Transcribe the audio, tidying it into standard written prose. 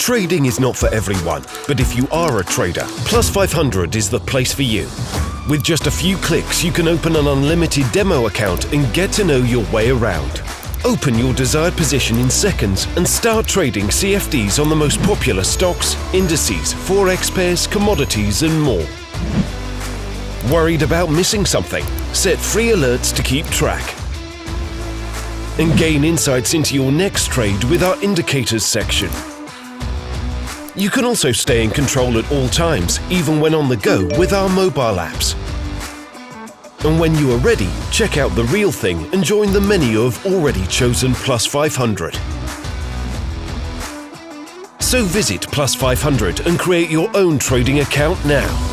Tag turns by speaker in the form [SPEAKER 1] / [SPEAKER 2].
[SPEAKER 1] Trading is not for everyone, but if you are a trader, Plus500 is the place for you. With just a few clicks, you can open an unlimited demo account and get to know your way around. Open your desired position in seconds and start trading CFDs on the most popular stocks, indices, forex pairs, commodities and more. Worried about missing something? Set free alerts to keep track. And gain insights into your next trade with our indicators section. You can also stay in control at all times, even when on the go with our mobile apps. And when you are ready, check out the real thing and join the many who have already chosen Plus500. So visit Plus500 and create your own trading account now.